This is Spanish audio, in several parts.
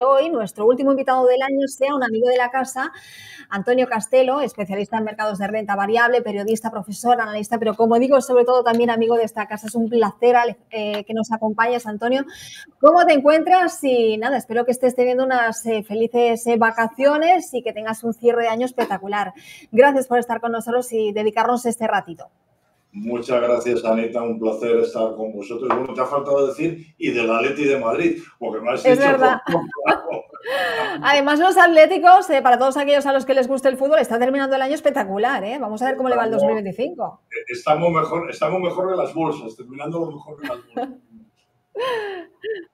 Hoy nuestro último invitado del año sea un amigo de la casa, Antonio Castelo, especialista en mercados de renta variable, periodista, profesor, analista, pero como digo, sobre todo también amigo de esta casa. Es un placer que nos acompañes, Antonio. ¿Cómo te encuentras? Y nada, espero que estés teniendo unas felices vacaciones y que tengas un cierre de año espectacular. Gracias por estar con nosotros y dedicarnos este ratito. Muchas gracias, Anita, un placer estar con vosotros. Bueno, te ha faltado decir, y del Atleti de Madrid, porque me has Es dicho verdad. Además, los Atléticos, para todos aquellos a los que les guste el fútbol, está terminando el año espectacular, ¿eh? Vamos a ver cómo le va el 2025. Estamos mejor que las bolsas, terminando lo mejor que las bolsas.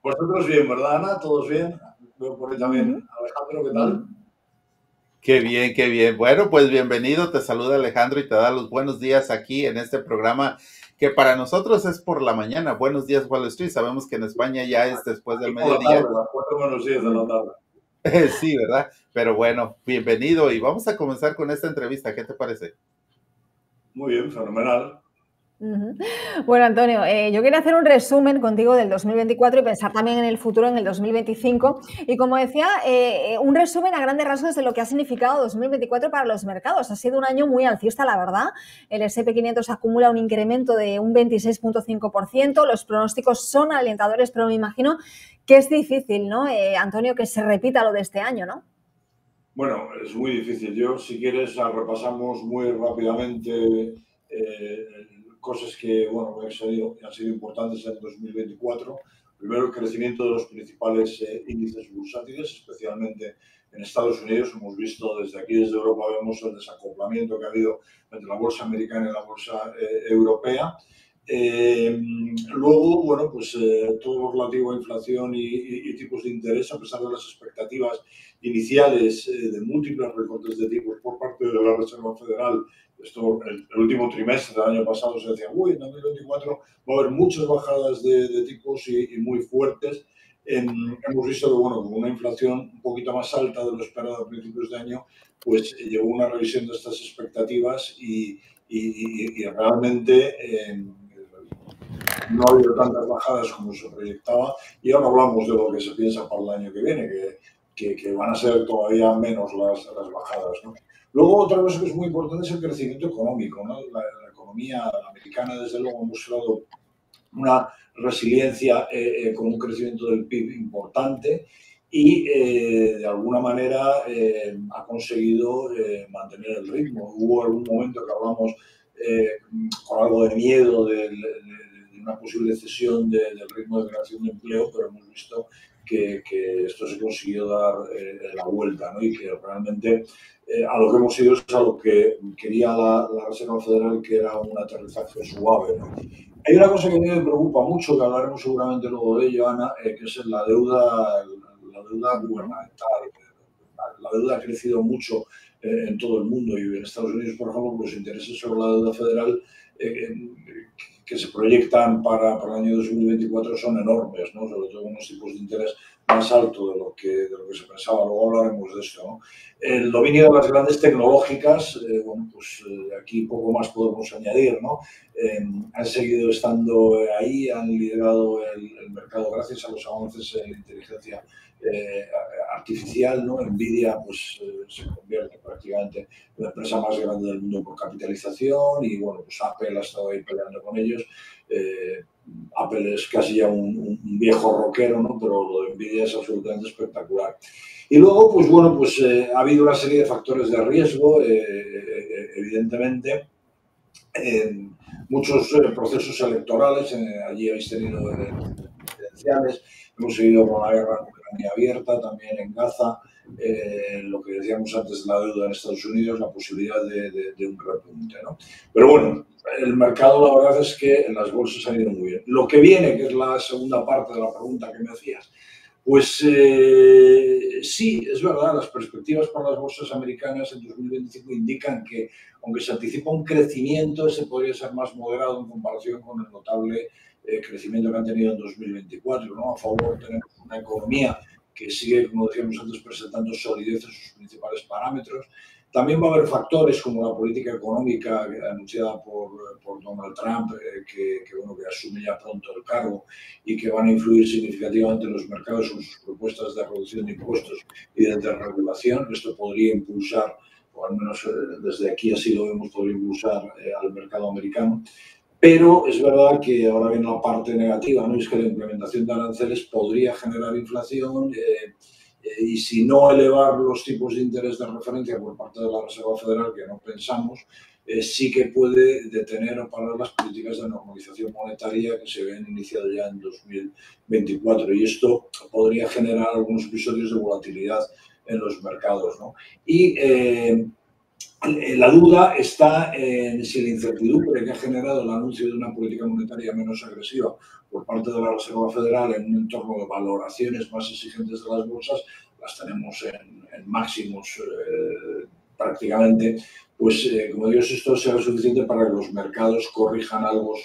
Vosotros bien, ¿verdad, Ana? ¿Todos bien? Veo por ahí también. Alejandro, ¿qué tal? Qué bien, qué bien. Bueno, pues bienvenido, te saluda Alejandro y te da los buenos días aquí en este programa que para nosotros es por la mañana. Buenos días, Wall Street. Sabemos que en España ya es después del mediodía. Las 4 menos 10 de la tarde. Sí, ¿verdad? Pero bueno, bienvenido y vamos a comenzar con esta entrevista. ¿Qué te parece? Muy bien, fenomenal. Bueno, Antonio, yo quería hacer un resumen contigo del 2024 y pensar también en el futuro, en el 2025. Y como decía, un resumen a grandes rasgos de lo que ha significado 2024 para los mercados. Ha sido un año muy alcista, la verdad. El S&P 500 acumula un incremento de un 26,5%. Los pronósticos son alentadores, pero me imagino que es difícil, ¿no, Antonio, que se repita lo de este año, ¿no? Bueno, es muy difícil. Yo, si quieres, repasamos muy rápidamente cosas que, bueno, han sido importantes en 2024. Primero, el crecimiento de los principales índices bursátiles, especialmente en Estados Unidos. Hemos visto desde aquí, desde Europa, vemos el desacoplamiento que ha habido entre la bolsa americana y la bolsa europea. Luego, bueno, pues todo lo relativo a inflación y tipos de interés, a pesar de las expectativas iniciales de múltiples recortes de tipos por parte de la Reserva Federal. Esto, el último trimestre del año pasado se decía, en 2024 va a haber muchas bajadas de tipos y muy fuertes. Hemos visto que, bueno, con una inflación un poquito más alta de lo esperado a principios de año, pues llegó una revisión de estas expectativas y realmente no ha habido tantas bajadas como se proyectaba. Y ahora hablamos de lo que se piensa para el año que viene, que van a ser todavía menos las bajadas, ¿no? Luego, otra cosa que es muy importante es el crecimiento económico, ¿no? La economía americana, desde luego, ha mostrado una resiliencia con un crecimiento del PIB importante y, de alguna manera, ha conseguido mantener el ritmo. Hubo algún momento que hablamos con algo de miedo de una posible cesión del ritmo de creación de empleo, pero hemos visto que esto se consiguió dar la vuelta, ¿no? Y que realmente a lo que hemos ido es a lo que quería la Reserva Federal, que era un aterrizaje suave, ¿no? Hay una cosa que a mí me preocupa mucho, que hablaremos seguramente luego de ello, Ana, que es la deuda gubernamental. La deuda ha crecido mucho en todo el mundo y en Estados Unidos, por ejemplo, los intereses sobre la deuda federal que se proyectan para el año 2024 son enormes, ¿no? Sobre todo unos tipos de interés más altos de lo que se pensaba. Luego hablaremos de esto, ¿no? El dominio de las grandes tecnológicas, bueno, pues aquí poco más podemos añadir, ¿no? Han seguido estando ahí, han liderado el mercado gracias a los avances en la inteligencia artificial, ¿no? Nvidia pues se convierte prácticamente en la empresa más grande del mundo por capitalización y, bueno, pues Apple ha estado ahí peleando con ellos. Apple es casi ya un viejo rockero, ¿no? Pero lo de Nvidia es absolutamente espectacular. Y luego, pues bueno, pues ha habido una serie de factores de riesgo, evidentemente, muchos procesos electorales, allí habéis tenido presidenciales, hemos seguido con la guerra en Ucrania abierta, también en Gaza, lo que decíamos antes de la deuda en Estados Unidos, la posibilidad de un repunte, ¿no? Pero bueno, el mercado, la verdad es que las bolsas han ido muy bien. Lo que viene, que es la segunda parte de la pregunta que me hacías, pues sí, es verdad, las perspectivas para las bolsas americanas en 2025 indican que, aunque se anticipa un crecimiento, ese podría ser más moderado en comparación con el notable crecimiento que han tenido en 2024, ¿no? A favor tenemos una economía que sigue, como decíamos antes, presentando solidez en sus principales parámetros. También va a haber factores como la política económica anunciada por Donald Trump, que asume ya pronto el cargo y que van a influir significativamente en los mercados con sus propuestas de reducción de impuestos y de desregulación. Esto podría impulsar, o al menos desde aquí así lo vemos, podría impulsar al mercado americano. Pero es verdad que ahora viene la parte negativa, ¿no? Es que la implementación de aranceles podría generar inflación y si no elevar los tipos de interés de referencia por parte de la Reserva Federal, que no pensamos, sí que puede detener o parar las políticas de normalización monetaria que se habían iniciado ya en 2024. Y esto podría generar algunos episodios de volatilidad en los mercados, ¿no? Y la duda está en si la incertidumbre que ha generado el anuncio de una política monetaria menos agresiva por parte de la Reserva Federal en un entorno de valoraciones más exigentes de las bolsas, las tenemos en máximos prácticamente, pues como digo, esto será suficiente para que los mercados corrijan algo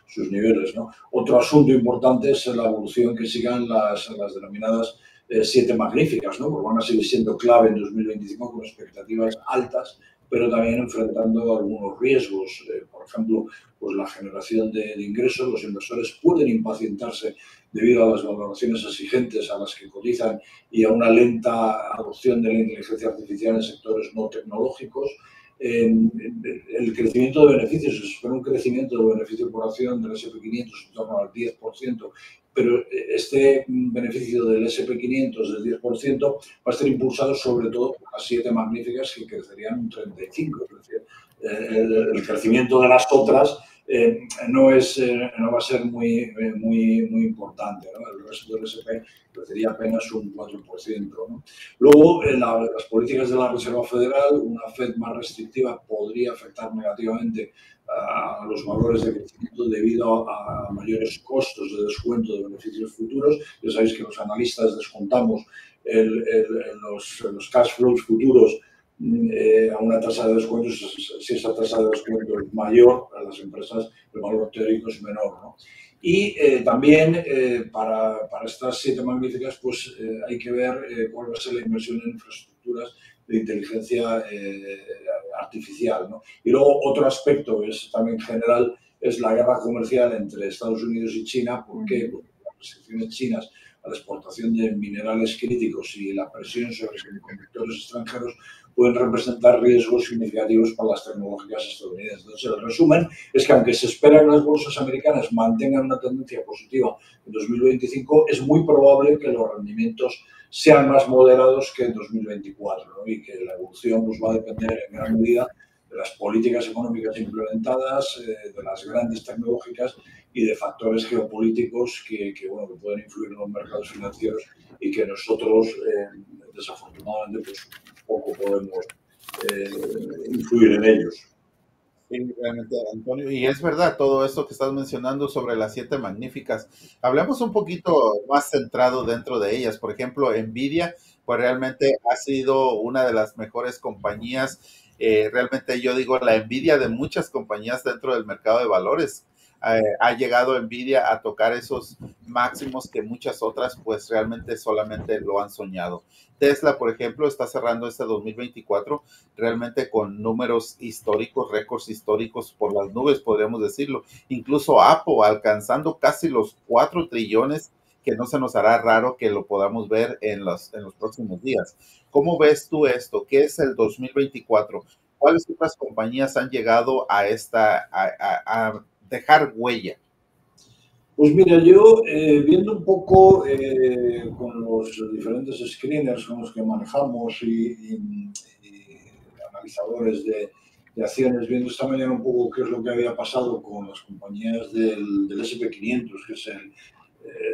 sus niveles, ¿no? Otro asunto importante es la evolución que sigan las denominadas 7 magníficas, ¿no? Porque van a seguir siendo clave en 2025 con expectativas altas, pero también enfrentando algunos riesgos. Por ejemplo, pues la generación de ingresos. Los inversores pueden impacientarse debido a las valoraciones exigentes a las que cotizan y a una lenta adopción de la inteligencia artificial en sectores no tecnológicos. El crecimiento de beneficios, se espera un crecimiento de beneficio por acción del S&P 500 en torno al 10%, pero este beneficio del S&P 500 del 10% va a estar impulsado sobre todo por las 7 magníficas que crecerían un 35%. Es decir, el crecimiento de las otras no va a ser muy importante, ¿no? El resto del S&P crecería apenas un 4%, ¿no? Luego, las políticas de la Reserva Federal, una Fed más restrictiva podría afectar negativamente a los valores de crecimiento debido a mayores costos de descuento de beneficios futuros. Ya sabéis que los analistas descontamos los cash flows futuros a una tasa de descuento. Si esa tasa de descuento es mayor, a las empresas el valor teórico es menor, ¿no? Y también para estas 7 magníficas pues hay que ver cuál va a ser la inversión en infraestructuras de inteligencia artificial, ¿no? Y luego otro aspecto es también general, es la guerra comercial entre Estados Unidos y China. ¿Por qué? Porque las restricciones chinas a la exportación de minerales críticos y la presión sobre semiconductores extranjeros pueden representar riesgos significativos para las tecnológicas estadounidenses. Entonces, el resumen es que aunque se espera que las bolsas americanas mantengan una tendencia positiva en 2025, es muy probable que los rendimientos sean más moderados que en 2024, ¿no? Y que la evolución pues, va a depender en gran medida de las políticas económicas implementadas, de las grandes tecnológicas y de factores geopolíticos que pueden influir en los mercados financieros y que nosotros, desafortunadamente, pues poco podemos influir en ellos. Sí, realmente, Antonio, y es verdad todo esto que estás mencionando sobre las 7 magníficas. Hablemos un poquito más centrado dentro de ellas. Por ejemplo, Nvidia, pues realmente ha sido una de las mejores compañías. Realmente yo digo la envidia de muchas compañías dentro del mercado de valores. Ha llegado Nvidia a tocar esos máximos que muchas otras pues realmente solamente lo han soñado. Tesla, por ejemplo, está cerrando este 2024 realmente con números históricos, récords históricos por las nubes, podríamos decirlo. Incluso Apple alcanzando casi los 4 trillones, que no se nos hará raro que lo podamos ver en los próximos días. ¿Cómo ves tú esto? ¿Qué es el 2024? ¿Cuáles otras compañías han llegado a dejar huella? Pues mira, yo viendo un poco con los diferentes screeners con los que manejamos y analizadores de acciones, viendo esta mañana un poco qué es lo que había pasado con las compañías del S&P 500, que es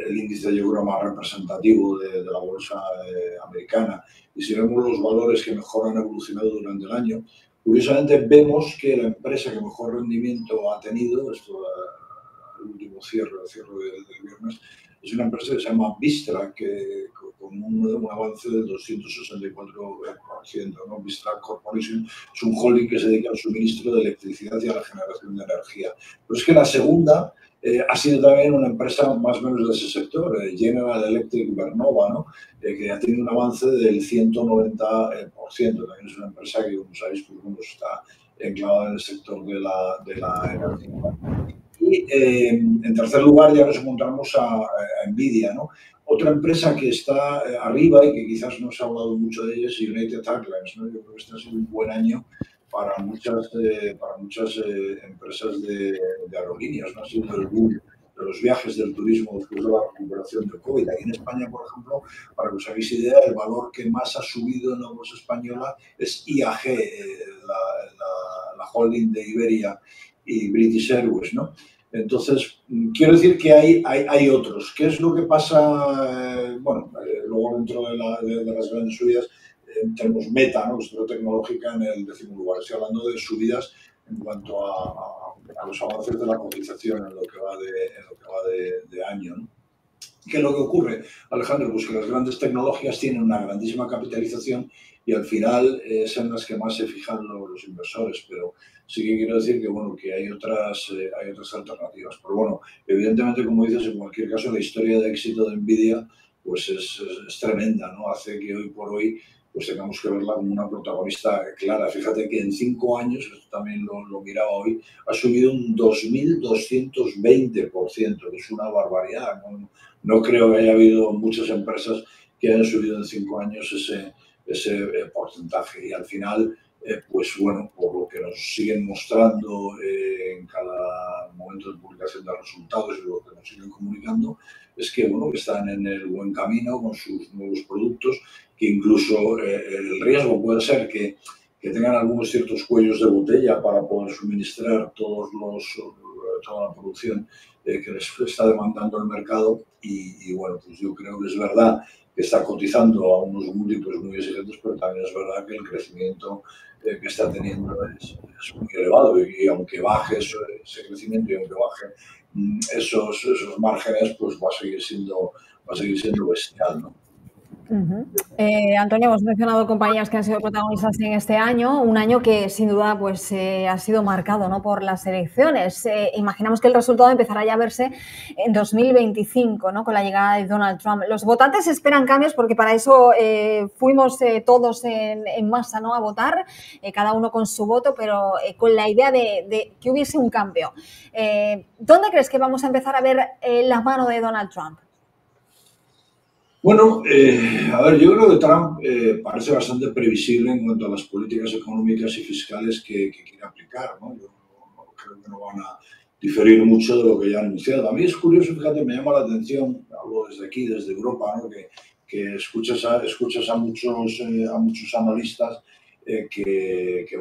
el índice, yo creo, más representativo de la bolsa americana, y si vemos los valores que mejor han evolucionado durante el año, curiosamente vemos que la empresa que mejor rendimiento ha tenido, esto el último cierre del viernes, es una empresa que se llama Vistra, que con un avance del 264%, ¿no? Vistra Corporation es un holding que se dedica al suministro de electricidad y a la generación de energía. Pero es que la segunda ha sido también una empresa más o menos de ese sector, General Electric Vernova, ¿no? Que ha tenido un avance del 190%. También es una empresa que, como sabéis, pues, bueno, está enclavada en el sector de la energía. Y en tercer lugar ya nos encontramos a Nvidia, ¿no? Otra empresa que está arriba y que quizás no se ha hablado mucho de ella es United Airlines, ¿no? Yo creo que este ha sido un buen año para muchas empresas de aerolíneas, ¿no? Ha sido el boom de los viajes, del turismo después de la recuperación del COVID. Aquí en España, por ejemplo, para que os hagáis idea, el valor que más ha subido en la bolsa española es IAG, la holding de Iberia y British Airways, ¿no? Entonces, quiero decir que hay otros. ¿Qué es lo que pasa? Bueno, luego dentro de las grandes subidas tenemos Meta, ¿no? Que es otra tecnológica en el 10º lugar. Estoy hablando de subidas en cuanto a los avances de la cotización en lo que va de año, ¿no? ¿Qué es lo que ocurre, Alejandro? Pues que las grandes tecnologías tienen una grandísima capitalización y al final es en las que más se fijan los inversores, pero sí que quiero decir que, bueno, que hay otras alternativas. Pero bueno, evidentemente, como dices, en cualquier caso, la historia de éxito de Nvidia pues es tremenda, ¿no? Hace que hoy por hoy pues tengamos que verla como una protagonista clara. Fíjate que en 5 años, esto también lo miraba hoy, ha subido un 2.220%, que es una barbaridad, ¿no? No creo que haya habido muchas empresas que hayan subido en 5 años ese porcentaje. Y al final, pues bueno, por lo que nos siguen mostrando en cada momento de publicación de resultados y lo que nos siguen comunicando, es que, bueno, que están en el buen camino con sus nuevos productos, que incluso el riesgo puede ser que tengan algunos ciertos cuellos de botella para poder suministrar toda la producción que les está demandando el mercado y bueno, pues yo creo que es verdad que está cotizando a unos múltiplos muy exigentes, pero también es verdad que el crecimiento que está teniendo es muy elevado y aunque baje ese crecimiento y aunque baje esos márgenes, pues va a seguir siendo bestial, ¿no? Antonio, hemos mencionado compañías que han sido protagonistas en este año, un año que sin duda pues, ha sido marcado, ¿no?, por las elecciones. Imaginamos que el resultado empezará ya a verse en 2025, ¿no?, con la llegada de Donald Trump. Los votantes esperan cambios porque para eso fuimos todos en masa, ¿no?, a votar, cada uno con su voto, pero con la idea de que hubiese un cambio. ¿Dónde crees que vamos a empezar a ver la mano de Donald Trump? Bueno, a ver, yo creo que Trump parece bastante previsible en cuanto a las políticas económicas y fiscales que quiere aplicar, ¿no? Yo no creo que no van a diferir mucho de lo que ya ha anunciado. A mí es curioso, fíjate, me llama la atención, hablo desde aquí, desde Europa, ¿no?, que escuchas a muchos analistas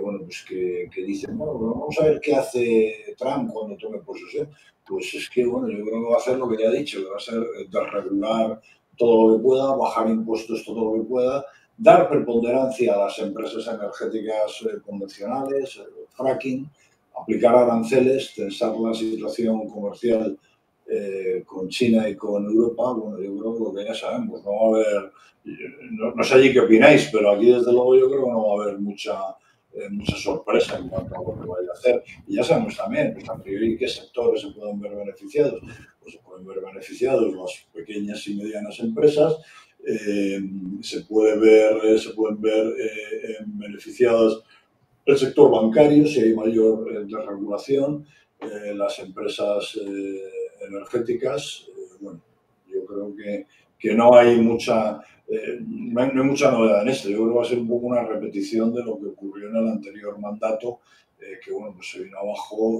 bueno, pues que dicen, bueno, vamos a ver qué hace Trump cuando tome posesión. Pues es que, bueno, yo creo que va a hacer lo que ya ha dicho, que va a ser desregular todo lo que pueda, bajar impuestos todo lo que pueda, dar preponderancia a las empresas energéticas convencionales, fracking, aplicar aranceles, tensar la situación comercial con China y con Europa. Bueno, yo creo que lo que ya sabemos, no va a haber, no sé allí qué opináis, pero aquí desde luego yo creo que no va a haber mucha sorpresa en cuanto a lo que vaya a hacer. Y ya sabemos también, pues, a priori, qué sectores se pueden ver beneficiados. Pues se pueden ver beneficiados las pequeñas y medianas empresas, se pueden ver beneficiadas el sector bancario, si hay mayor desregulación, las empresas energéticas. Bueno, yo creo que no hay mucha novedad en esto. Yo creo que va a ser un poco una repetición de lo que ocurrió en el anterior mandato, que bueno, pues se vino abajo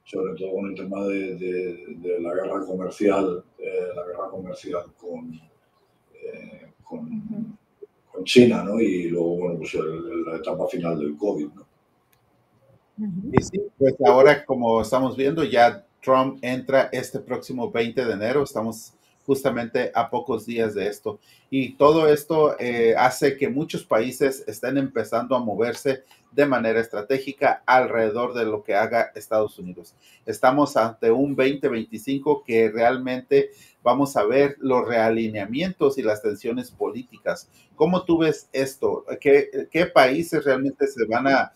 sobre todo con el tema de la guerra comercial, con China, ¿no? Y luego, bueno, pues la etapa final del COVID, ¿no? Y sí, pues ahora, como estamos viendo, ya Trump entra este próximo 20 de enero, estamos justamente a pocos días de esto. Y todo esto hace que muchos países estén empezando a moverse de manera estratégica alrededor de lo que haga Estados Unidos. Estamos ante un 2025 que realmente vamos a ver los realineamientos y las tensiones políticas. ¿Cómo tú ves esto? ¿Qué países realmente se van a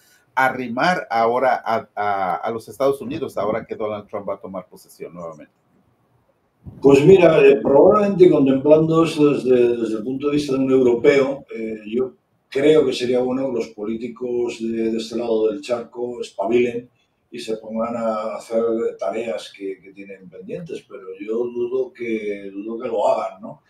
arrimar ahora a los Estados Unidos, ahora que Donald Trump va a tomar posesión nuevamente? Pues mira, probablemente contemplando esto desde el punto de vista de un europeo, yo creo que sería bueno que los políticos de este lado del charco espabilen y se pongan a hacer tareas que tienen pendientes, pero yo dudo que lo hagan, ¿no?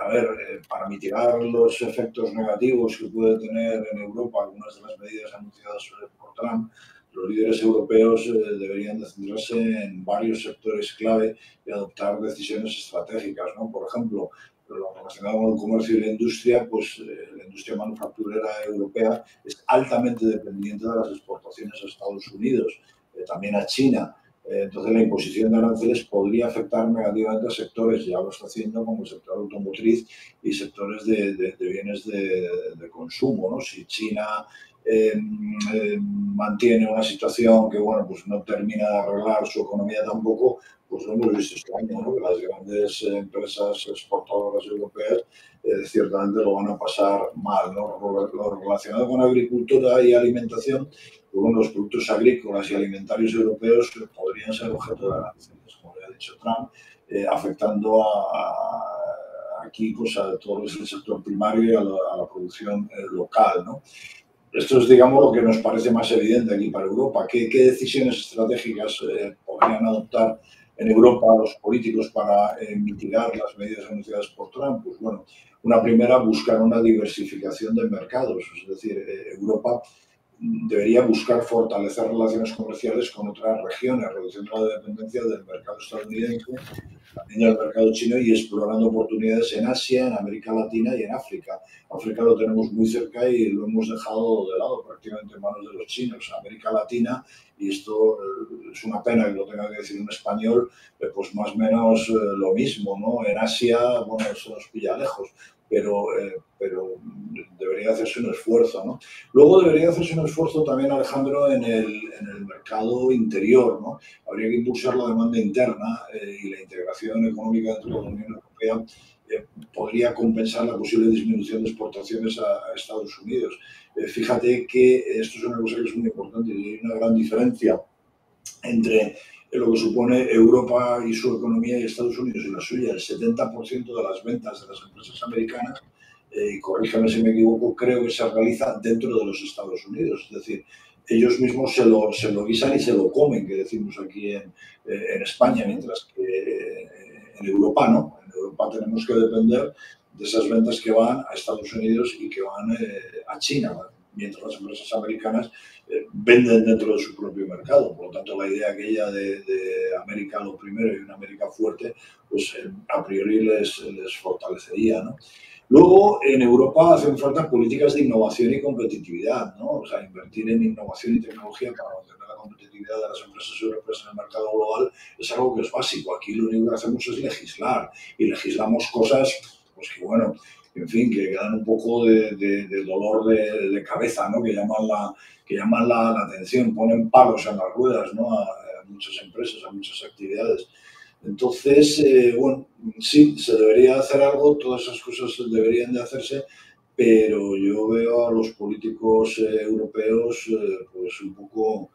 A ver, para mitigar los efectos negativos que puede tener en Europa algunas de las medidas anunciadas por Trump, los líderes europeos deberían de centrarse en varios sectores clave y adoptar decisiones estratégicas, ¿no? Por ejemplo, lo relacionado con el comercio y la industria, pues la industria manufacturera europea es altamente dependiente de las exportaciones a Estados Unidos, también a China. Entonces, la imposición de aranceles podría afectar negativamente a sectores, ya lo está haciendo, como el sector automotriz y sectores de bienes de consumo, ¿no? Si China mantiene una situación que, bueno, pues no termina de arreglar su economía tampoco, pues lo hemos visto este año, ¿no? Que las grandes empresas exportadoras europeas ciertamente lo van a pasar mal, ¿no? Lo relacionado con agricultura y alimentación, pues, los productos agrícolas y alimentarios europeos podrían ser objeto de aranceles, como le ha dicho Trump, afectando aquí pues, a todo el sector primario y a la producción local, ¿no? Esto es, digamos, lo que nos parece más evidente aquí para Europa. ¿Qué decisiones estratégicas podrían adoptar en Europa los políticos para mitigar las medidas anunciadas por Trump? Pues bueno, una primera, buscar una diversificación de mercados. Es decir, Europa debería buscar fortalecer relaciones comerciales con otras regiones, reduciendo la dependencia del mercado estadounidense, también del mercado chino y explorando oportunidades en Asia, en América Latina y en África. África lo tenemos muy cerca y lo hemos dejado de lado prácticamente en manos de los chinos. América Latina, y esto es una pena que lo tenga que decir en español, pues más o menos lo mismo, ¿no? En Asia, bueno, eso nos pilla lejos, pero debería hacerse un esfuerzo, ¿no? Luego debería hacerse un esfuerzo también, Alejandro, en el mercado interior, ¿no? Habría que impulsar la demanda interna y la integración económica dentro de la Unión Europea podría compensar la posible disminución de exportaciones a Estados Unidos. Fíjate que esto es una cosa que es muy importante y hay una gran diferencia entre lo que supone Europa y su economía y Estados Unidos y la suya. El 70% de las ventas de las empresas americanas, y corrígeme si me equivoco, creo que se realiza dentro de los Estados Unidos. Es decir, ellos mismos se lo guisan y se lo comen, que decimos aquí en España, mientras que en Europa no. En Europa tenemos que depender de esas ventas que van a Estados Unidos y que van a China, mientras las empresas americanas venden dentro de su propio mercado. Por lo tanto, la idea aquella de América lo primero y una América fuerte, pues a priori les fortalecería, ¿no? Luego, en Europa hacen falta políticas de innovación y competitividad, ¿no? O sea, invertir en innovación y tecnología para mantener la competitividad de las empresas europeas en el mercado global es algo que es básico. Aquí lo único que hacemos es legislar y legislamos cosas, pues que bueno, en fin, que dan un poco de dolor de cabeza, ¿no? Que llaman la atención, ponen palos en las ruedas, ¿no? A muchas empresas, a muchas actividades. Entonces, bueno, sí, se debería hacer algo, todas esas cosas deberían de hacerse, pero yo veo a los políticos europeos pues un poco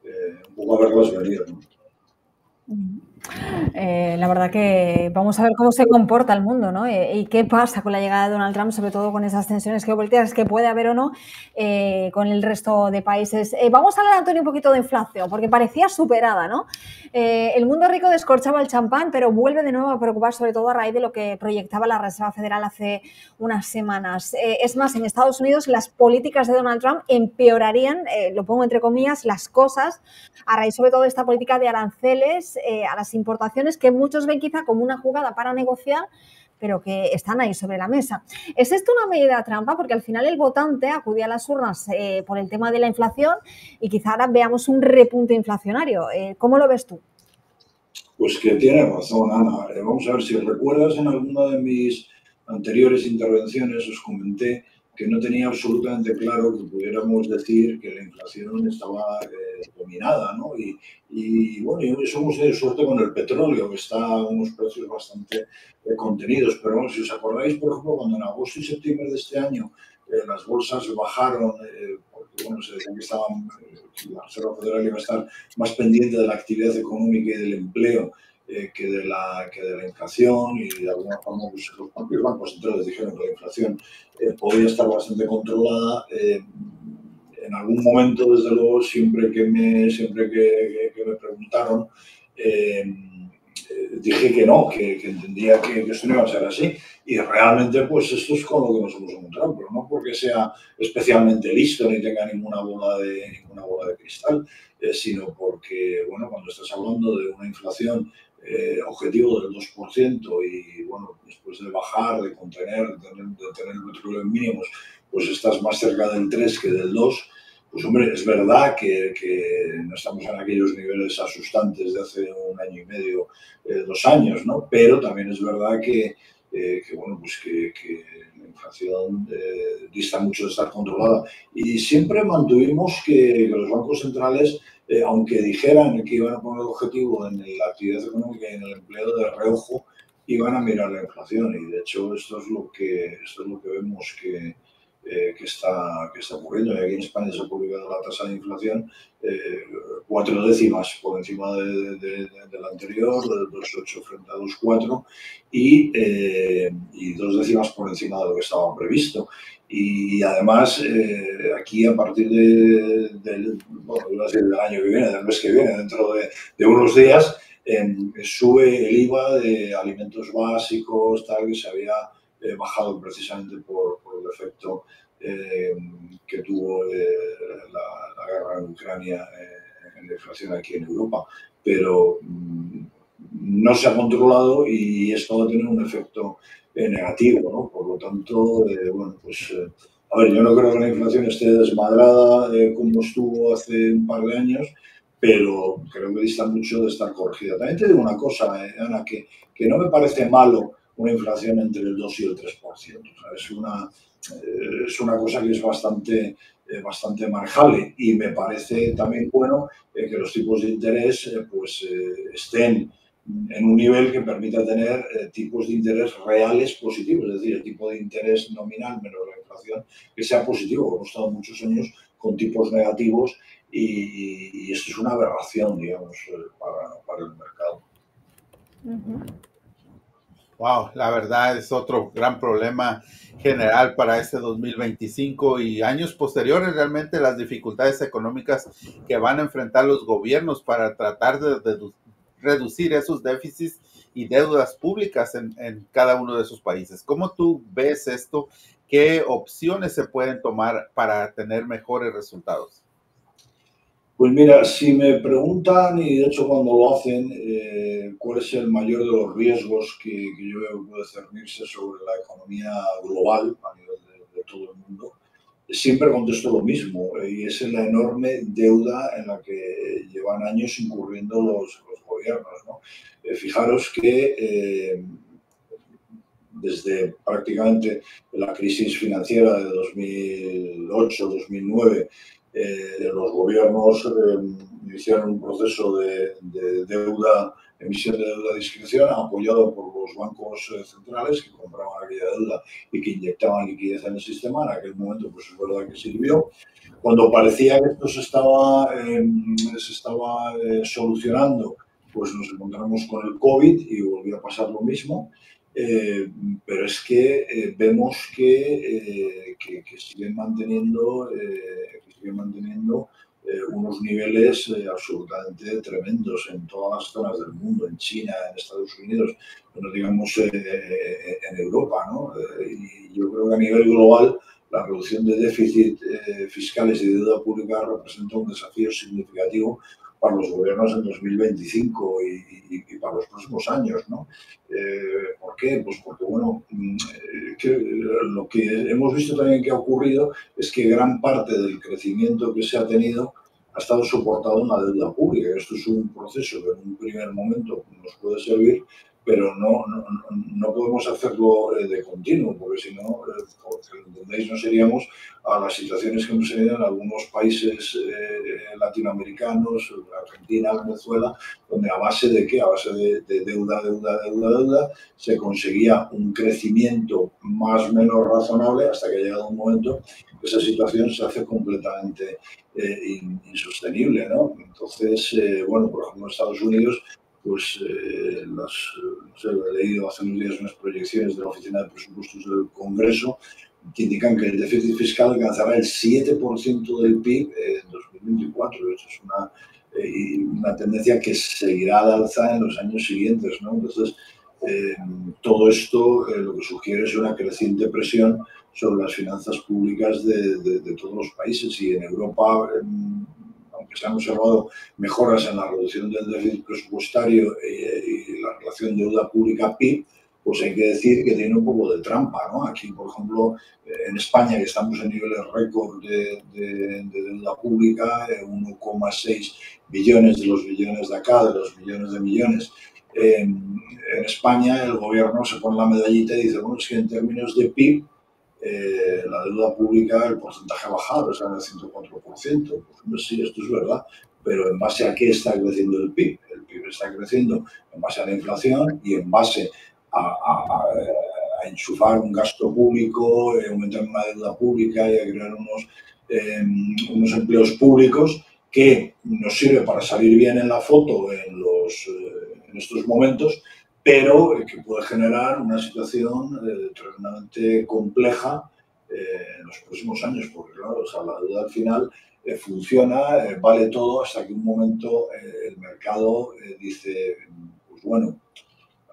a verlas venir, ¿no? La verdad que vamos a ver cómo se comporta el mundo, ¿no? Y qué pasa con la llegada de Donald Trump, sobre todo con esas tensiones geopolíticas que puede haber o no con el resto de países. Vamos a hablar, Antonio, un poquito de inflación, porque parecía superada, ¿no? El mundo rico descorchaba el champán, pero vuelve de nuevo a preocupar, sobre todo a raíz de lo que proyectaba la Reserva Federal hace unas semanas. Es más, en Estados Unidos las políticas de Donald Trump empeorarían, lo pongo entre comillas, las cosas, a raíz sobre todo de esta política de aranceles a las importaciones que muchos ven quizá como una jugada para negociar, pero que están ahí sobre la mesa. ¿Es esto una medida trampa? Porque al final el votante acudía a las urnas por el tema de la inflación y quizá ahora veamos un repunte inflacionario. ¿Cómo lo ves tú? Pues que tienes razón, Ana. Vamos a ver, si recuerdas, en alguna de mis anteriores intervenciones os comenté que no tenía absolutamente claro que pudiéramos decir que la inflación estaba dominada, ¿no? Y bueno, eso hemos tenido suerte con el petróleo, que está a unos precios bastante contenidos. Pero bueno, si os acordáis, por ejemplo, cuando en agosto y septiembre de este año las bolsas bajaron bueno, se decía que la Reserva Federal iba a estar más pendiente de la actividad económica y del empleo que de la inflación, y de alguna forma pues, los propios bancos centrales dijeron que la inflación podía estar bastante controlada. En algún momento, desde luego, siempre que me preguntaron, dije que no, que entendía que esto no iba a ser así. Y realmente, pues esto es con lo que nos hemos encontrado, pero no porque sea especialmente listo ni tenga ninguna bola de cristal, sino porque, bueno, cuando estás hablando de una inflación objetivo del 2% y, bueno, después de bajar, de contener, de tener el petróleo en mínimos, pues estás más cerca del 3 que del 2. Pues hombre, es verdad que no estamos en aquellos niveles asustantes de hace un año y medio, 2 años, ¿no? Pero también es verdad que bueno, pues que la inflación dista mucho de estar controlada. Y siempre mantuvimos que los bancos centrales, aunque dijeran que iban a poner el objetivo en la actividad económica y en el empleo, de reojo iban a mirar la inflación. Y de hecho esto es lo que vemos que está ocurriendo. Y aquí en España se ha publicado la tasa de inflación 4 décimas por encima de la anterior, de 2,8 frente a 2,4, y 2 décimas por encima de lo que estaba previsto. Y además, aquí a partir bueno, iba a decir del año que viene, del mes que viene, dentro de unos días, sube el IVA de alimentos básicos, tal, que se había bajado precisamente por el efecto que tuvo la guerra en Ucrania en la inflación aquí en Europa. Pero no se ha controlado y esto va a tener un efecto negativo, ¿no? Por lo tanto, bueno, pues a ver, yo no creo que la inflación esté desmadrada como estuvo hace un par de años, pero creo que dista mucho de estar corregida. También te digo una cosa, Ana, que no me parece malo una inflación entre el 2 y el 3%. O sea, es una cosa que es bastante manejable, y me parece también bueno que los tipos de interés pues estén en un nivel que permita tener tipos de interés reales positivos, es decir, el tipo de interés nominal menos la inflación que sea positivo. Hemos estado muchos años con tipos negativos y esto es una aberración, digamos, para el mercado. Wow, la verdad es otro gran problema general para este 2025 y años posteriores. Realmente las dificultades económicas que van a enfrentar los gobiernos para tratar de reducir esos déficits y deudas públicas en cada uno de esos países. ¿Cómo tú ves esto? ¿Qué opciones se pueden tomar para tener mejores resultados? Pues mira, si me preguntan, y de hecho cuando lo hacen, cuál es el mayor de los riesgos que yo veo que puede cernirse sobre la economía global a nivel de todo el mundo, siempre contesto lo mismo, y es la enorme deuda en la que llevan años incurriendo los gobiernos, ¿no? Fijaros que desde prácticamente la crisis financiera de 2008-2009, los gobiernos iniciaron un proceso de deuda, emisión de deuda a discreción, apoyado por los bancos centrales que compraban aquella deuda y que inyectaban liquidez en el sistema. En aquel momento, pues es verdad que sirvió. Cuando parecía que esto se estaba solucionando, pues nos encontramos con el COVID y volvió a pasar lo mismo. Pero es que vemos que siguen manteniendo unos niveles absolutamente tremendos en todas las zonas del mundo, en China, en Estados Unidos, no digamos en Europa, ¿no? Y yo creo que a nivel global la reducción de déficit fiscales y de deuda pública representa un desafío significativo para los gobiernos en 2025 y para los próximos años, ¿no? ¿Por qué? Pues porque, bueno, lo que hemos visto también que ha ocurrido es que gran parte del crecimiento que se ha tenido ha estado soportado en la deuda pública. Esto es un proceso que en un primer momento nos puede servir, pero no podemos hacerlo de continuo, porque si no, como entendéis, no seríamos a las situaciones que hemos tenido en algunos países latinoamericanos, Argentina, Venezuela, donde a base de ¿qué? A base de deuda, se conseguía un crecimiento más o menos razonable hasta que ha llegado un momento que esa situación se hace completamente insostenible, ¿no? Entonces, bueno, por ejemplo, en Estados Unidos, pues no sé, he leído hace unos días unas proyecciones de la Oficina de Presupuestos del Congreso que indican que el déficit fiscal alcanzará el 7% del PIB en 2024. Eso es una tendencia que seguirá al alza en los años siguientes, ¿no? Entonces, todo esto lo que sugiere es una creciente presión sobre las finanzas públicas de todos los países, y en Europa, aunque se han observado mejoras en la reducción del déficit presupuestario y la relación deuda pública-PIB, pues hay que decir que tiene un poco de trampa, ¿no? Aquí, por ejemplo, en España, que estamos en niveles récord de deuda pública, 1,6 billones de los billones de acá, de los millones de millones. En España el gobierno se pone la medallita y dice, bueno, es que en términos de PIB, la deuda pública, el porcentaje ha bajado, está en el 104%. Pues sí, esto es verdad, pero ¿en base a qué está creciendo el PIB? El PIB está creciendo en base a la inflación y en base a enchufar un gasto público, aumentar una deuda pública y a crear unos empleos públicos que nos sirve para salir bien en la foto en estos momentos, pero que puede generar una situación tremendamente compleja en los próximos años, porque claro, o sea, la deuda al final funciona, vale todo, hasta que un momento el mercado dice, pues bueno,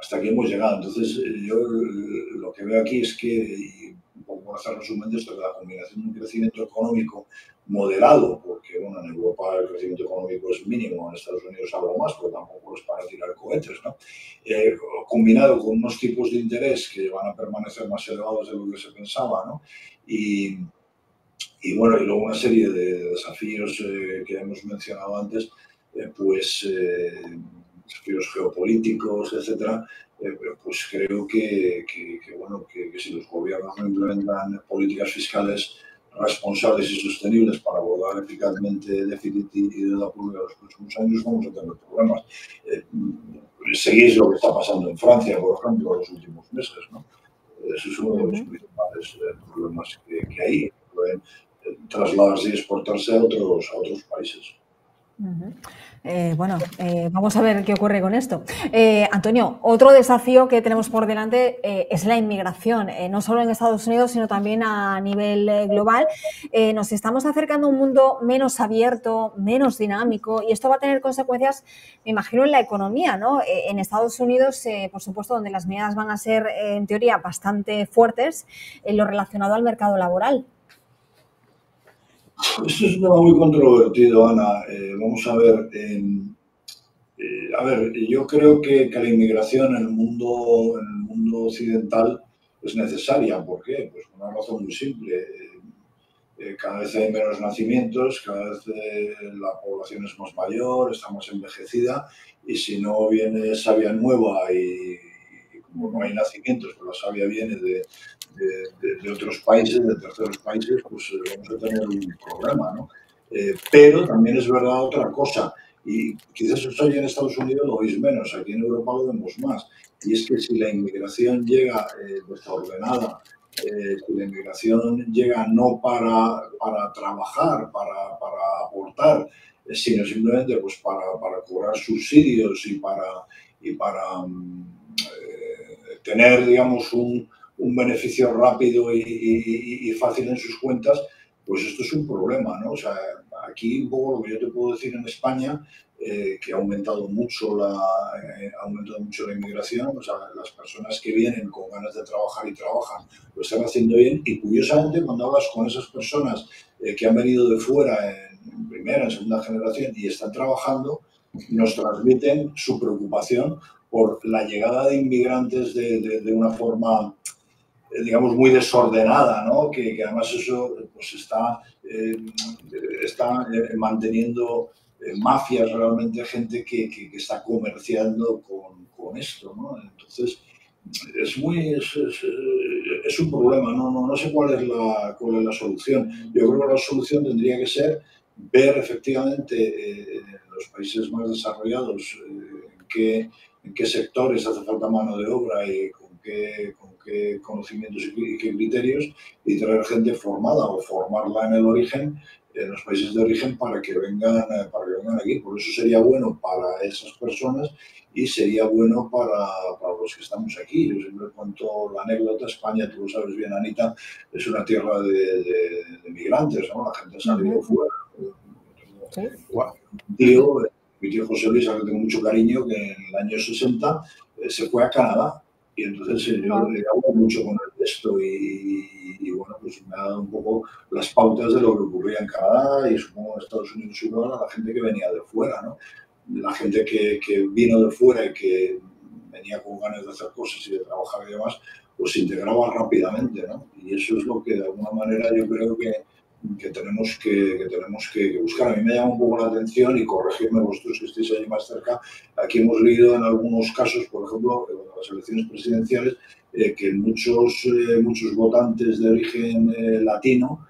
hasta aquí hemos llegado. Entonces, yo lo que veo aquí es que, y un poco por hacer resumen de esto, que la combinación de un crecimiento económico moderado, porque bueno, en Europa el crecimiento económico es mínimo, en Estados Unidos algo más, pero tampoco es para tirar cohetes, ¿no? Combinado con unos tipos de interés que van a permanecer más elevados de lo que se pensaba, ¿no? Y bueno, y luego una serie de desafíos que hemos mencionado antes, desafíos geopolíticos, etcétera, pues creo que si los gobiernos no implementan políticas fiscales responsables y sostenibles para abordar eficazmente el déficit y deuda pública en los próximos años, vamos a tener problemas. Seguís lo que está pasando en Francia, por ejemplo, en los últimos meses, ¿no? Ese es uno de los principales problemas que hay. Pueden trasladarse y exportarse a otros países. Vamos a ver qué ocurre con esto. Antonio, otro desafío que tenemos por delante es la inmigración, no solo en Estados Unidos, sino también a nivel global. Nos estamos acercando a un mundo menos abierto, menos dinámico, y esto va a tener consecuencias, me imagino, en la economía, ¿no? En Estados Unidos, por supuesto, donde las medidas van a ser, en teoría, bastante fuertes en lo relacionado al mercado laboral. Esto es un tema muy controvertido, Ana. Vamos a ver. Yo creo que la inmigración en el mundo occidental es necesaria. ¿Por qué? Pues por una razón muy simple. Cada vez hay menos nacimientos, cada vez la población es más mayor, está más envejecida, y si no viene savia nueva y como no hay nacimientos, pero la savia viene de otros países, de terceros países, pues vamos a tener un problema, ¿no? Pero también es verdad otra cosa, y quizás eso en Estados Unidos lo veis menos, aquí en Europa lo vemos más, y es que si la inmigración llega desordenada, si la inmigración llega no para trabajar, para aportar, sino simplemente pues para cobrar subsidios y para tener, digamos, un beneficio rápido y fácil en sus cuentas, pues esto es un problema, ¿no? O sea, aquí un poco lo que yo te puedo decir en España, que ha aumentado mucho la inmigración, o sea, las personas que vienen con ganas de trabajar y trabajan, lo están haciendo bien, y curiosamente cuando hablas con esas personas que han venido de fuera en primera, en segunda generación y están trabajando, nos transmiten su preocupación por la llegada de inmigrantes de una forma, digamos, muy desordenada, ¿no? Que además eso pues está manteniendo mafias realmente, gente que está comerciando con esto, ¿no? Entonces, es un problema, no sé cuál es la solución. Yo creo que la solución tendría que ser ver efectivamente en los países más desarrollados en qué sectores hace falta mano de obra y con qué conocimientos y qué criterios, y traer gente formada o formarla en el origen, en los países de origen, para que vengan aquí. Por eso sería bueno para esas personas y sería bueno para los que estamos aquí. Yo siempre cuento la anécdota. España, tú lo sabes bien, Anita, es una tierra de migrantes, ¿no? La gente ha salido fuera. Sí. Mi tío José Luis, al que tengo mucho cariño, que en el año 60 se fue a Canadá. Y entonces yo hablo mucho con él de esto y bueno, pues me ha dado un poco las pautas de lo que ocurría en Canadá y supongo en Estados Unidos igual, a la gente que venía de fuera, ¿no? La gente que vino de fuera y que venía con ganas de hacer cosas y de trabajar y demás, pues se integraba rápidamente, ¿no? Y eso es lo que de alguna manera yo creo que tenemos que buscar. A mí me llama un poco la atención, y corregidme vosotros que estéis allí más cerca, aquí hemos leído en algunos casos, por ejemplo, en las elecciones presidenciales, que muchos votantes de origen latino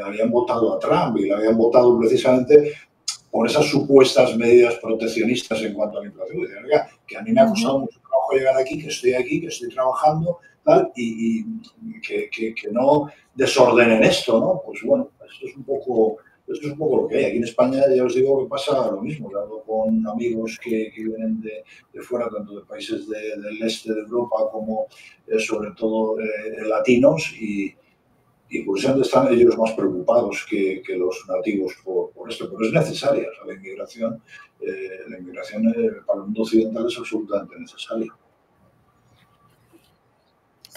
habían votado a Trump, y le habían votado precisamente por esas supuestas medidas proteccionistas en cuanto a la inflación. Dicen, oiga, que a mí me ha costado mucho trabajo llegar aquí, que estoy trabajando, tal, y que no desordenen esto, ¿no? Pues bueno, esto es un poco lo que hay. Aquí en España ya os digo que pasa lo mismo. Yo hablo con amigos que vienen de fuera, tanto de países del este de Europa como sobre todo latinos, y curiosamente están ellos más preocupados que los nativos por esto, pero es necesaria. O sea, la inmigración para el mundo occidental es absolutamente necesaria.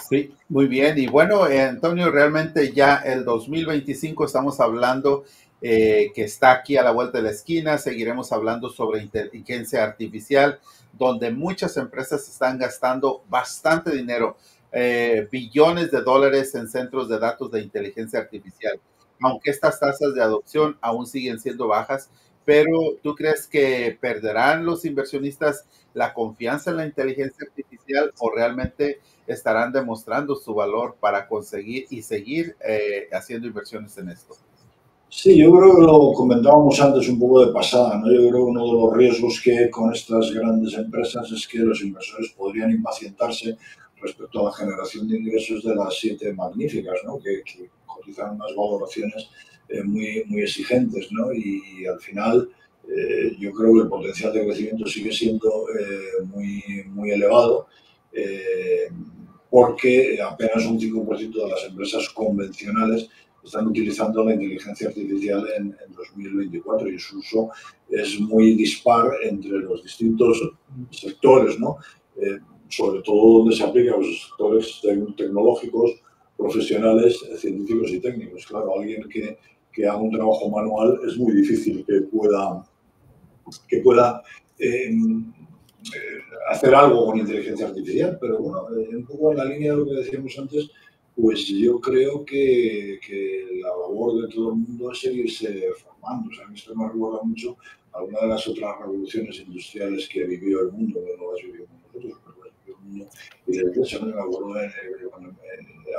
Sí, muy bien. Y bueno, Antonio, realmente ya el 2025 estamos hablando que está aquí a la vuelta de la esquina. Seguiremos hablando sobre inteligencia artificial, donde muchas empresas están gastando bastante dinero, billones de dólares en centros de datos de inteligencia artificial. Aunque estas tasas de adopción aún siguen siendo bajas, pero ¿tú crees que perderán los inversionistas la confianza en la inteligencia artificial o realmente estarán demostrando su valor para conseguir y seguir haciendo inversiones en esto? Sí, yo creo que lo comentábamos antes un poco de pasada, ¿no? Yo creo que uno de los riesgos que hay con estas grandes empresas es que los inversores podrían impacientarse respecto a la generación de ingresos de las 7 magníficas, ¿no? Que cotizan unas valoraciones muy exigentes, ¿no? Y al final yo creo que el potencial de crecimiento sigue siendo muy elevado, porque apenas un 5% de las empresas convencionales están utilizando la inteligencia artificial en 2024, y su uso es muy dispar entre los distintos sectores, ¿no? Sobre todo donde se aplica a los sectores tecnológicos, profesionales, científicos y técnicos. Claro, alguien que haga un trabajo manual es muy difícil que pueda hacer algo con inteligencia artificial, pero bueno, un poco en la línea de lo que decíamos antes, pues yo creo que la labor de todo el mundo es seguirse formando. O sea, esto me recuerda mucho a una de las otras revoluciones industriales que vivió el mundo, que no las vivimos nosotros, pero las vivió el mundo. Y de hecho, me acuerdo de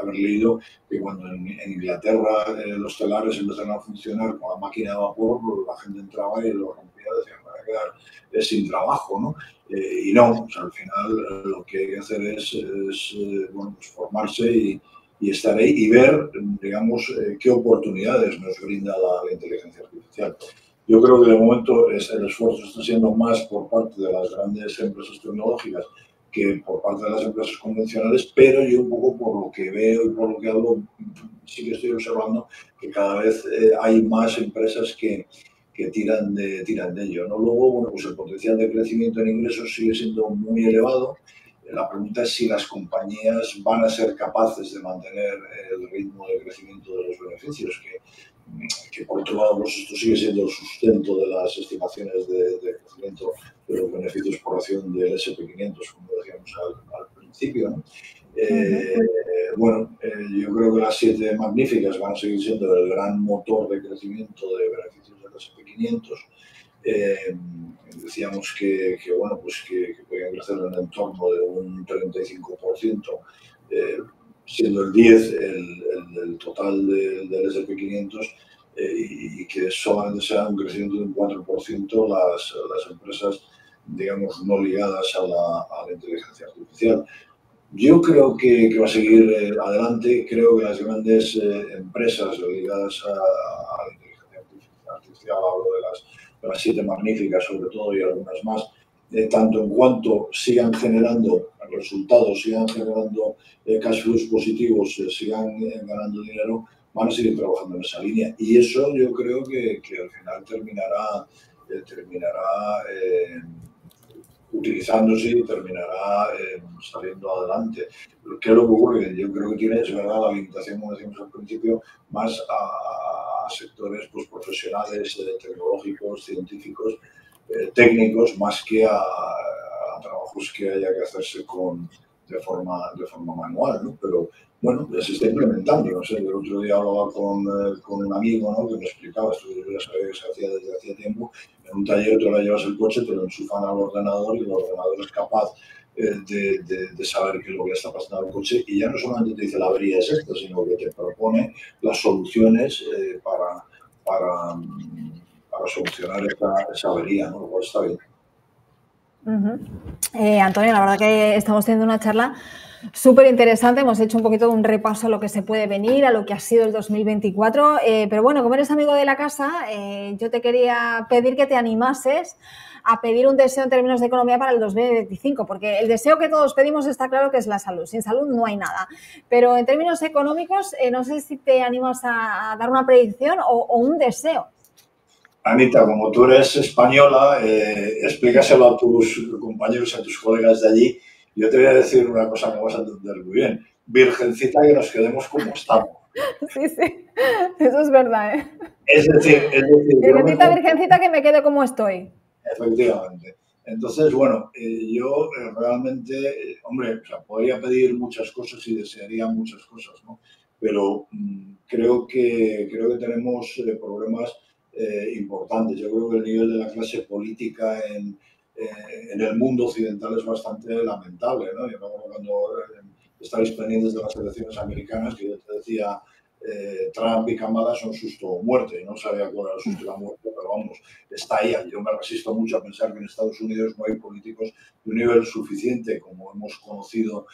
haber leído que cuando en Inglaterra los telares empezaron a funcionar con la máquina de vapor, la gente entraba y lo rompía, decían, me voy a quedar sin trabajo, ¿no? Y no, o sea, al final lo que hay que hacer es bueno, pues formarse y estar ahí y ver, digamos, qué oportunidades nos brinda la inteligencia artificial. Yo creo que de momento el esfuerzo está siendo más por parte de las grandes empresas tecnológicas que por parte de las empresas convencionales, pero yo un poco por lo que veo y por lo que hablo, sí que estoy observando que cada vez hay más empresas que tiran de ello, ¿no? Luego, bueno, pues el potencial de crecimiento en ingresos sigue siendo muy elevado. La pregunta es si las compañías van a ser capaces de mantener el ritmo de crecimiento de los beneficios, que por otro lado, pues esto sigue siendo el sustento de las estimaciones de crecimiento de los beneficios por acción del S&P 500, como decíamos al principio, ¿no? Bueno, yo creo que las 7 magníficas van a seguir siendo el gran motor de crecimiento de beneficios del S&P 500. decíamos bueno, pues que podían crecer en el entorno de un 35%, siendo el 10% el total del S&P 500, y que solamente sea un crecimiento de un 4% las empresas, digamos, no ligadas a la inteligencia artificial. Yo creo que va a seguir adelante. Creo que las grandes empresas ligadas a la inteligencia artificial, hablo de las 7 magníficas sobre todo y algunas más, tanto en cuanto sigan generando resultados, sigan generando cash flows positivos, sigan ganando dinero, van a seguir trabajando en esa línea. Y eso yo creo que al final terminará utilizándose y terminará saliendo adelante. ¿Qué es lo que ocurre? Yo creo que tiene, es verdad, la limitación, como decíamos al principio, más a sectores pues, profesionales, tecnológicos, científicos, técnicos, más que a trabajos que haya que hacerse de forma manual, ¿no? Pero bueno, ya se está implementando. No sé, el otro día hablaba con un amigo, ¿no?, que me explicaba, esto yo ya sabía que se hacía desde hacía tiempo. En un taller tú le llevas el coche, te lo enchufan al ordenador y el ordenador es capaz de saber qué es lo que está pasando al coche, y ya no solamente te dice la avería es esta, sino que te propone las soluciones para solucionar esa avería, ¿no? Lo cual está bien. Antonio, la verdad que estamos teniendo una charla súper interesante. Hemos hecho un poquito de un repaso a lo que se puede venir, a lo que ha sido el 2024. Pero bueno, como eres amigo de la casa, yo te quería pedir que te animases a pedir un deseo en términos de economía para el 2025, porque el deseo que todos pedimos está claro que es la salud. Sin salud no hay nada. Pero en términos económicos, no sé si te animas a dar una predicción o un deseo. Anita, como tú eres española, explícaselo a tus compañeros, a tus colegas de allí. Yo te voy a decir una cosa que vas a entender muy bien. Virgencita, que nos quedemos como estamos. Sí, eso es verdad, ¿eh? Es decir, Virgencita, que me quede como estoy. Efectivamente. Entonces, bueno, yo realmente, hombre, o sea, podría pedir muchas cosas y desearía muchas cosas, ¿no? Pero creo que tenemos problemas importantes. Yo creo que el nivel de la clase política en el mundo occidental es bastante lamentable, ¿no? Yo me acuerdo cuando estáis pendientes de las elecciones americanas, que yo te decía, Trump y Kamala son susto o muerte. No sabía cuál era el susto de la muerte, pero vamos, está ahí. Yo me resisto mucho a pensar que en Estados Unidos no hay políticos de un nivel suficiente, como hemos conocido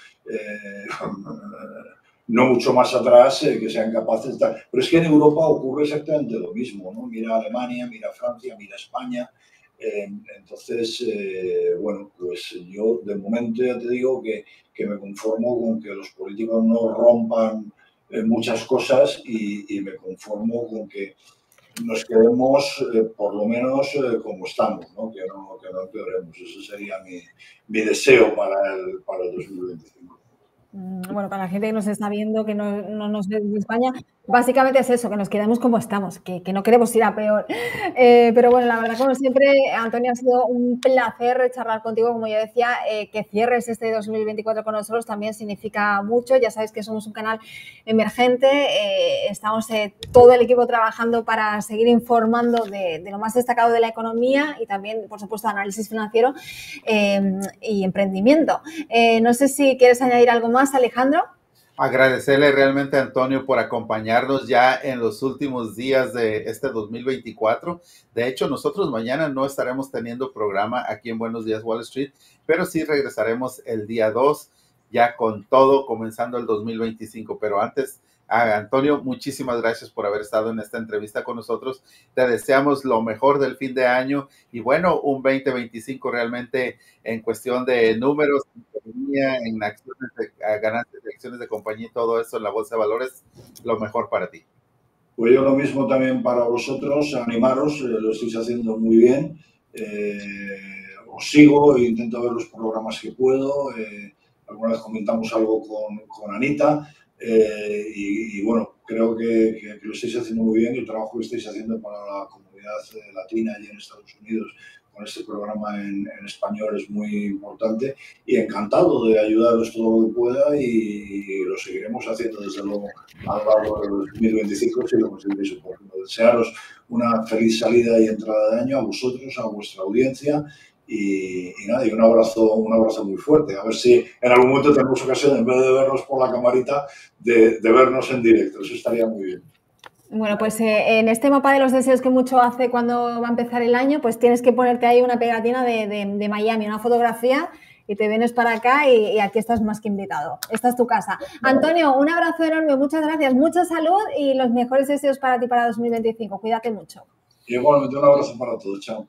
no mucho más atrás, que sean capaces de estar. Pero es que en Europa ocurre exactamente lo mismo, ¿no? Mira Alemania, mira Francia, mira España. Entonces, bueno, pues yo de momento ya te digo que me conformo con que los políticos no rompan muchas cosas y me conformo con que nos quedemos por lo menos como estamos, ¿no? Que no empeoremos. Ese sería mi deseo para el 2025. Bueno, para la gente que nos está viendo, que no nos ve desde España, básicamente es eso, que nos quedemos como estamos, que no queremos ir a peor. Pero bueno, la verdad, como siempre, Antonio, ha sido un placer charlar contigo. Como yo decía, que cierres este 2024 con nosotros también significa mucho. Ya sabéis que somos un canal emergente, estamos todo el equipo trabajando para seguir informando de lo más destacado de la economía y también, por supuesto, análisis financiero y emprendimiento. No sé si quieres añadir algo más, Alejandro. Agradecerle realmente a Antonio por acompañarnos ya en los últimos días de este 2024. De hecho, nosotros mañana no estaremos teniendo programa aquí en Buenos Días Wall Street, pero sí regresaremos el día 2, ya con todo, comenzando el 2025. Pero antes, Antonio, muchísimas gracias por haber estado en esta entrevista con nosotros. Te deseamos lo mejor del fin de año y bueno, un 2025 realmente en cuestión de números, en acciones de ganancias de acciones de compañía y todo eso en la bolsa de valores, lo mejor para ti. Pues yo lo mismo también para vosotros, animaros, lo estáis haciendo muy bien. Os sigo e intento ver los programas que puedo. Alguna vez comentamos algo con Anita. Y bueno, creo que lo estáis haciendo muy bien y el trabajo que estáis haciendo para la comunidad latina allí en Estados Unidos este programa en español es muy importante y encantado de ayudaros todo lo que pueda y lo seguiremos haciendo desde luego a lo largo del 2025 si lo consideréis oportuno. Desearos una feliz salida y entrada de año a vosotros, a vuestra audiencia y nada, y un abrazo muy fuerte. A ver si en algún momento tenemos ocasión, en vez de vernos por la camarita, de vernos en directo. Eso estaría muy bien. Bueno, pues en este mapa de los deseos que mucho hace cuando va a empezar el año, pues tienes que ponerte ahí una pegatina de Miami, una fotografía, y te vienes para acá y aquí estás más que invitado. Esta es tu casa. Antonio, un abrazo enorme, muchas gracias, mucha salud y los mejores deseos para ti para 2025. Cuídate mucho. Igualmente, un abrazo para todos. Chao.